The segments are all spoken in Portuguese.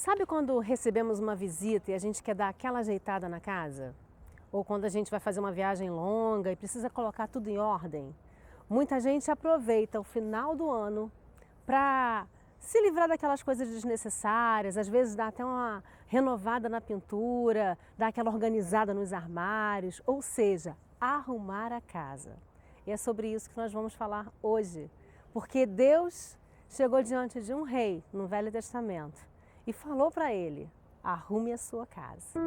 Sabe quando recebemos uma visita e a gente quer dar aquela ajeitada na casa? Ou quando a gente vai fazer uma viagem longa e precisa colocar tudo em ordem? Muita gente aproveita o final do ano para se livrar daquelas coisas desnecessárias, às vezes dá até uma renovada na pintura, dá aquela organizada nos armários, ou seja, arrumar a casa. E é sobre isso que nós vamos falar hoje, porque Deus chegou diante de um rei no Velho Testamento e falou para ele: arrume a sua casa.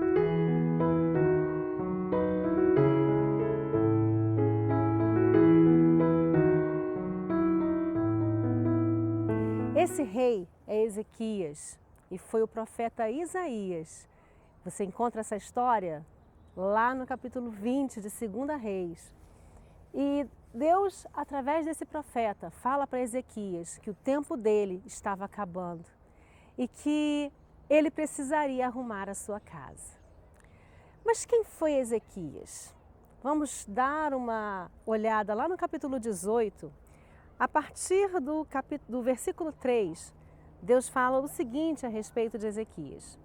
Esse rei é Ezequias e foi o profeta Isaías. Você encontra essa história lá no capítulo 20 de 2 Reis. E Deus, através desse profeta, fala para Ezequias que o tempo dele estava acabando e que ele precisaria arrumar a sua casa. Mas quem foi Ezequias? Vamos dar uma olhada lá no capítulo 18. A partir do versículo 3, Deus fala o seguinte a respeito de Ezequias.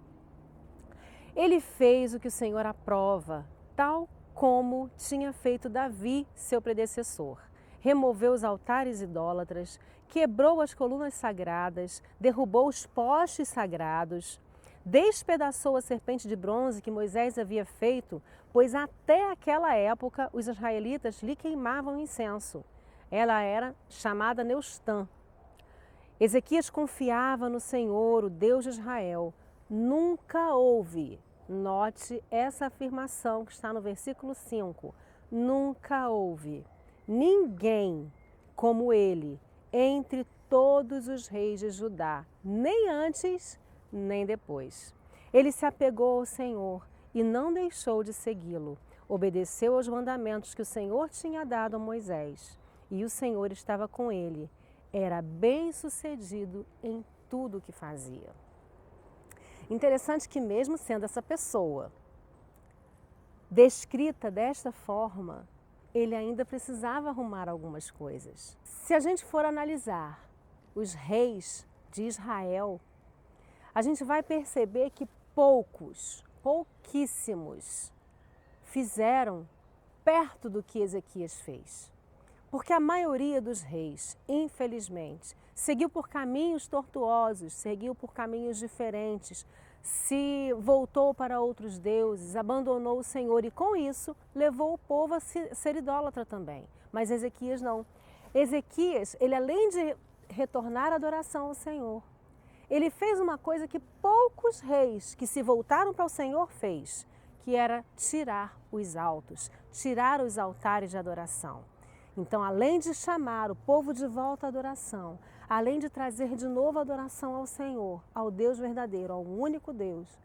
Ele fez o que o Senhor aprova, tal como tinha feito Davi, seu predecessor. Removeu os altares idólatras, quebrou as colunas sagradas, derrubou os postes sagrados, despedaçou a serpente de bronze que Moisés havia feito, pois até aquela época os israelitas lhe queimavam incenso. Ela era chamada Neustã. Ezequias confiava no Senhor, o Deus de Israel. Nunca houve, note essa afirmação que está no versículo 5, nunca houve ninguém como ele entre todos os reis de Judá, nem antes, nem depois. Ele se apegou ao Senhor e não deixou de segui-lo. Obedeceu aos mandamentos que o Senhor tinha dado a Moisés. E o Senhor estava com ele. Era bem-sucedido em tudo o que fazia. Interessante que mesmo sendo essa pessoa descrita desta forma, ele ainda precisava arrumar algumas coisas. Se a gente for analisar os reis de Israel, a gente vai perceber que pouquíssimos fizeram perto do que Ezequias fez. Porque a maioria dos reis, infelizmente, seguiu por caminhos tortuosos, seguiu por caminhos diferentes, se voltou para outros deuses, abandonou o Senhor e com isso levou o povo a ser idólatra também. Mas Ezequias não. Ezequias, ele além de retornar a adoração ao Senhor, ele fez uma coisa que poucos reis que se voltaram para o Senhor fez, que era tirar os altos, tirar os altares de adoração. Então, além de chamar o povo de volta à adoração, além de trazer de novo a adoração ao Senhor, ao Deus verdadeiro, ao único Deus,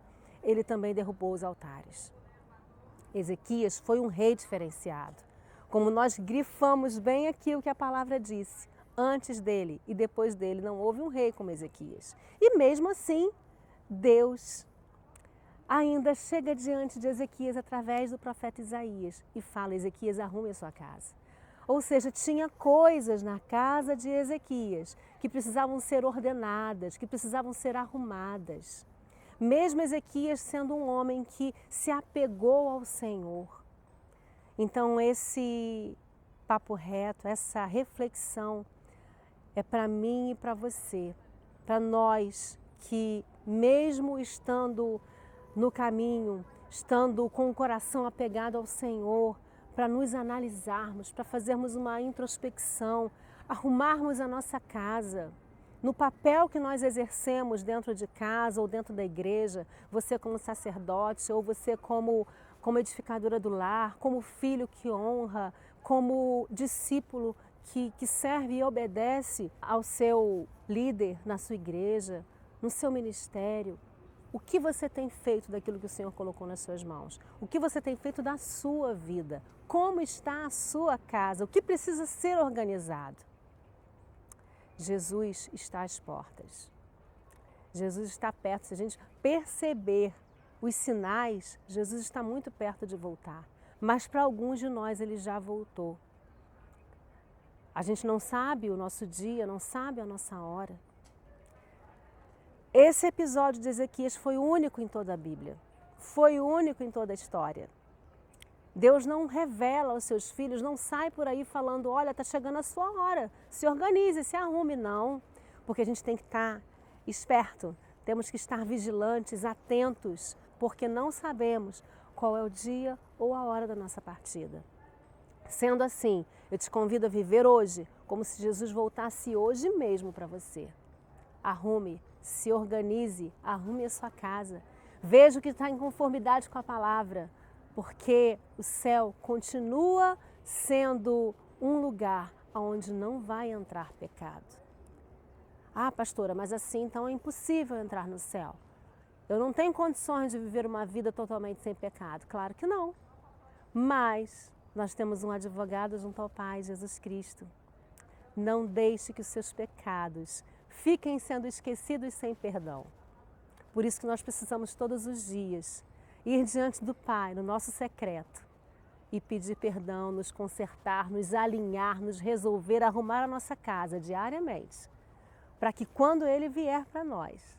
ele também derrubou os altares. Ezequias foi um rei diferenciado. Como nós grifamos bem aqui o que a palavra disse, antes dele e depois dele não houve um rei como Ezequias. E mesmo assim, Deus ainda chega diante de Ezequias através do profeta Isaías e fala: Ezequias, arrume a sua casa. Ou seja, tinha coisas na casa de Ezequias que precisavam ser ordenadas, que precisavam ser arrumadas. Mesmo Ezequias sendo um homem que se apegou ao Senhor. Então esse papo reto, essa reflexão é para mim e para você, para nós que mesmo estando no caminho, estando com o coração apegado ao Senhor, para nos analisarmos, para fazermos uma introspecção, arrumarmos a nossa casa, no papel que nós exercemos dentro de casa ou dentro da igreja, você como sacerdote ou você como edificadora do lar, como filho que honra, como discípulo que serve e obedece ao seu líder na sua igreja, no seu ministério. O que você tem feito daquilo que o Senhor colocou nas suas mãos? O que você tem feito da sua vida? Como está a sua casa? O que precisa ser organizado? Jesus está às portas. Jesus está perto. Se a gente perceber os sinais, Jesus está muito perto de voltar. Mas para alguns de nós ele já voltou. A gente não sabe o nosso dia, não sabe a nossa hora. Esse episódio de Ezequias foi único em toda a Bíblia, foi único em toda a história. Deus não revela aos seus filhos, não sai por aí falando, olha, está chegando a sua hora, se organize, se arrume. Não, porque a gente tem que estar esperto, temos que estar vigilantes, atentos, porque não sabemos qual é o dia ou a hora da nossa partida. Sendo assim, eu te convido a viver hoje como se Jesus voltasse hoje mesmo para você. Arrume, se organize, arrume a sua casa. Veja o que está em conformidade com a palavra, porque o céu continua sendo um lugar onde não vai entrar pecado. Ah, pastora, mas assim então é impossível entrar no céu. Eu não tenho condições de viver uma vida totalmente sem pecado. Claro que não. Mas nós temos um advogado junto ao Pai, Jesus Cristo. Não deixe que os seus pecados fiquem sendo esquecidos sem perdão. Por isso que nós precisamos todos os dias ir diante do Pai, no nosso secreto, e pedir perdão, nos consertar, nos alinhar, nos resolver, arrumar a nossa casa diariamente, para que quando Ele vier para nós,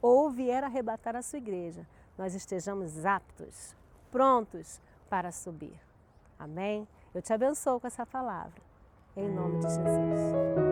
ou vier arrebatar a sua igreja, nós estejamos aptos, prontos para subir. Amém? Eu te abençoo com essa palavra, em nome de Jesus.